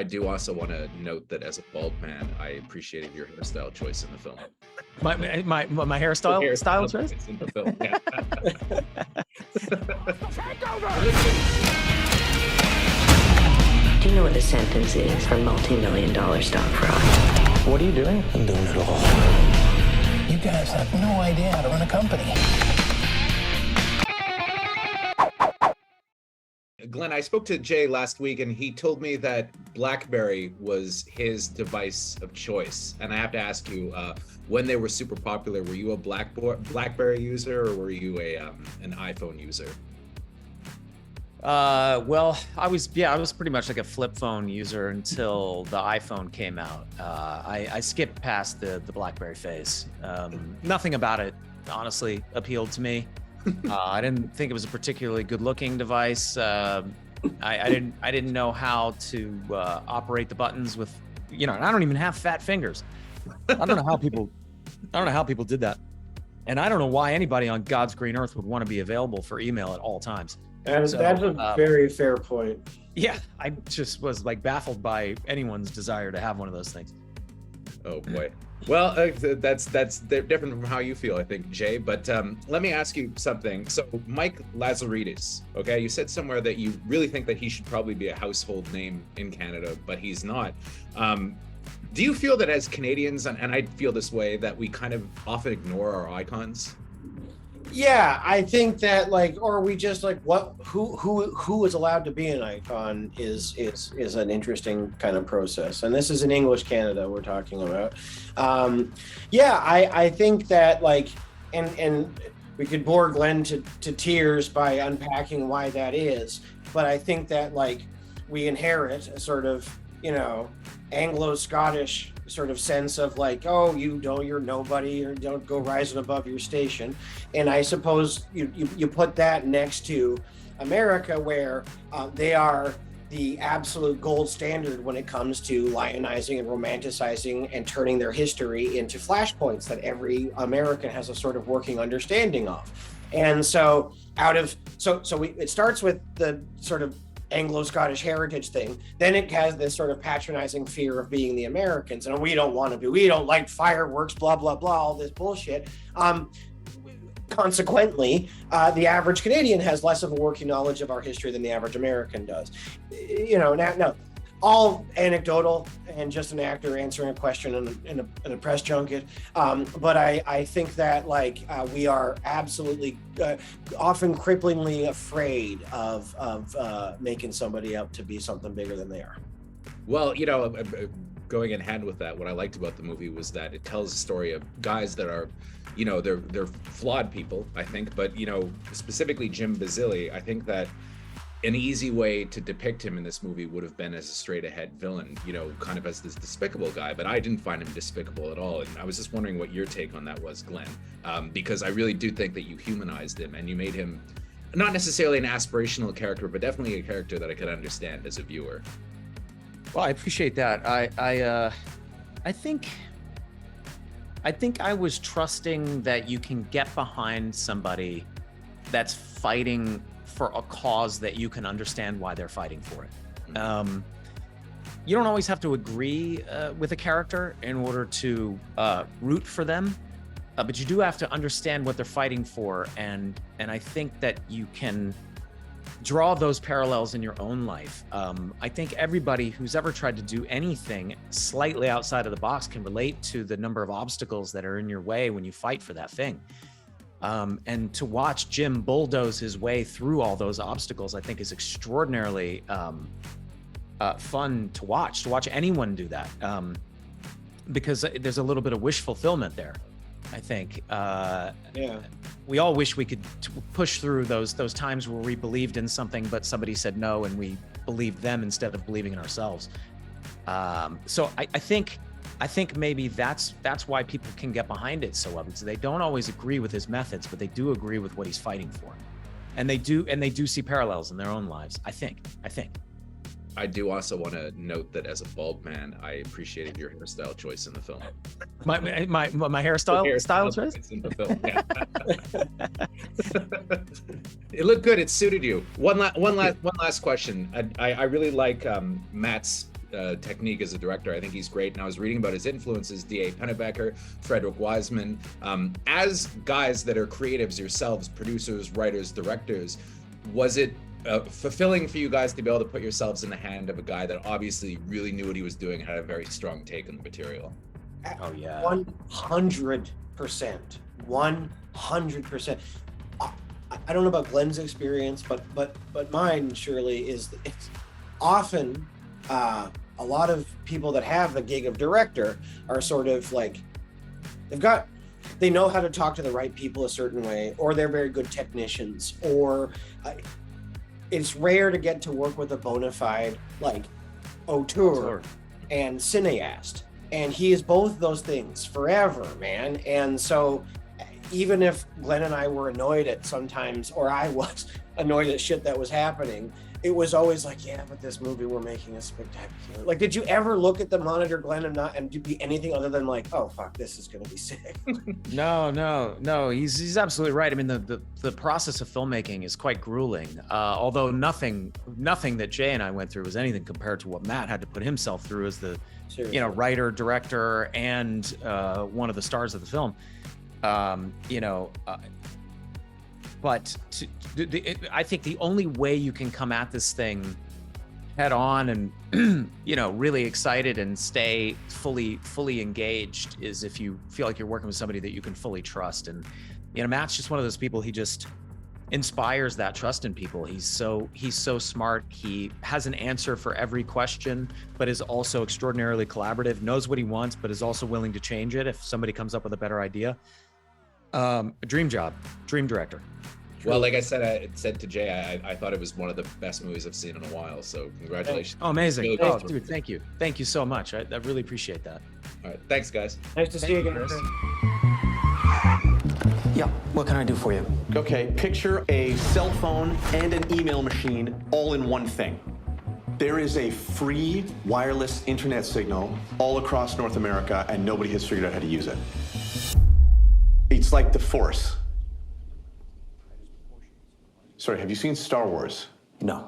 I do also want to note that as a bald man, I appreciated your hairstyle choice in the film. My hairstyle choice in the film. Yeah. Do you know what the sentence is for multi-million-dollar stock fraud? What are you doing? I'm doing it all. You guys have no idea how to run a company. Glenn, I spoke to Jay last week and he told me that Blackberry was his device of choice. And I have to ask you, when they were super popular, were you a Blackberry user or were you an iPhone user? Well, I was pretty much like a flip phone user until the iPhone came out. I skipped past the Blackberry phase. Nothing about it, honestly, appealed to me. I didn't think it was a particularly good-looking device. I didn't know how to operate the buttons with, and I don't even have fat fingers. I don't know how people did that, and I don't know why anybody on God's green earth would want to be available for email at all times. That's a very fair point. Yeah, I just was like baffled by anyone's desire to have one of those things. Oh boy. Well, that's different from how you feel, I think, Jay. But let me ask you something. So, Mike Lazaridis, okay, you said somewhere that you really think that he should probably be a household name in Canada, but he's not. Do you feel that as Canadians, and I feel this way, that we kind of often ignore our icons? Yeah, I think that or we just who is allowed to be an icon is an interesting kind of process. And this is in English Canada we're talking about. I think that and we could bore Glenn to tears by unpacking why that is. But I think that we inherit a sort of, Anglo-Scottish sort of sense of you're nobody, or don't go rising above your station. And I suppose you put that next to America, where they are the absolute gold standard when it comes to lionizing and romanticizing and turning their history into flashpoints that every American has a sort of working understanding of. And so it starts with the sort of Anglo-Scottish heritage thing. Then it has this sort of patronizing fear of being the Americans, and we don't like fireworks, blah blah blah, all this bullshit. Consequently, the average Canadian has less of a working knowledge of our history than the average American does. Now all anecdotal and just an actor answering a question in a press junket. But I think that we are absolutely often cripplingly afraid of making somebody up to be something bigger than they are. Well, going in hand with that, what I liked about the movie was that it tells a story of guys that are, they're flawed people, I think, but specifically Jim Basile, I think that an easy way to depict him in this movie would have been as a straight ahead villain, kind of as this despicable guy, but I didn't find him despicable at all. And I was just wondering what your take on that was, Glenn, because I really do think that you humanized him and you made him not necessarily an aspirational character, but definitely a character that I could understand as a viewer. Well, I appreciate that. I think I was trusting that you can get behind somebody that's fighting for a cause that you can understand why they're fighting for it. You don't always have to agree with a character in order to root for them, but you do have to understand what they're fighting for, and I think that you can draw those parallels in your own life. I think everybody who's ever tried to do anything slightly outside of the box can relate to the number of obstacles that are in your way when you fight for that thing. And to watch Jim bulldoze his way through all those obstacles, I think is extraordinarily fun to watch anyone do that, because there's a little bit of wish fulfillment there, I think. We all wish we could push through those times where we believed in something, but somebody said no, and we believed them instead of believing in ourselves. So I think maybe that's why people can get behind it so well, because they don't always agree with his methods, but they do agree with what he's fighting for, and they do see parallels in their own lives. I think. I do also want to note that as a bald man, I appreciated your hairstyle choice in the film. My hairstyle choice in the film. Yeah. It looked good. It suited you. One last question. I really like Matt's technique as a director. I think he's great. And I was reading about his influences, D.A. Pennebecker, Frederick Wiseman. As guys that are creatives yourselves, producers, writers, directors, was it fulfilling for you guys to be able to put yourselves in the hand of a guy that obviously really knew what he was doing, had a very strong take on the material? Oh yeah. 100%. 100%. I don't know about Glenn's experience, but mine surely is. It's often a lot of people that have the gig of director are sort of like they know how to talk to the right people a certain way, or they're very good technicians, or it's rare to get to work with a bona fide like auteur and cineast, and he is both those things forever, man. And so even if Glenn and I were annoyed at sometimes, or I was annoyed at shit that was happening, it was always like, yeah, but this movie we're making is spectacular. Like, did you ever look at the monitor, Glenn, and be anything other than like, oh fuck, this is gonna be sick? No. He's absolutely right. I mean, the process of filmmaking is quite grueling. Although nothing that Jay and I went through was anything compared to what Matt had to put himself through as the writer, director, and one of the stars of the film. But I think the only way you can come at this thing head on and, really excited and stay fully engaged is if you feel like you're working with somebody that you can fully trust. And, Matt's just one of those people, he just inspires that trust in people. He's so smart. He has an answer for every question, but is also extraordinarily collaborative, knows what he wants, but is also willing to change it if somebody comes up with a better idea. A dream job, dream director. Well, like I said to Jay, I thought it was one of the best movies I've seen in a while. So congratulations. Oh, amazing. Oh, dude, thank you. Thank you so much. I really appreciate that. All right. Thanks, guys. Nice to see you again, Chris. Yeah, what can I do for you? Okay, picture a cell phone and an email machine all in one thing. There is a free wireless internet signal all across North America, and nobody has figured out how to use it. It's like the Force. Sorry, have you seen Star Wars? No.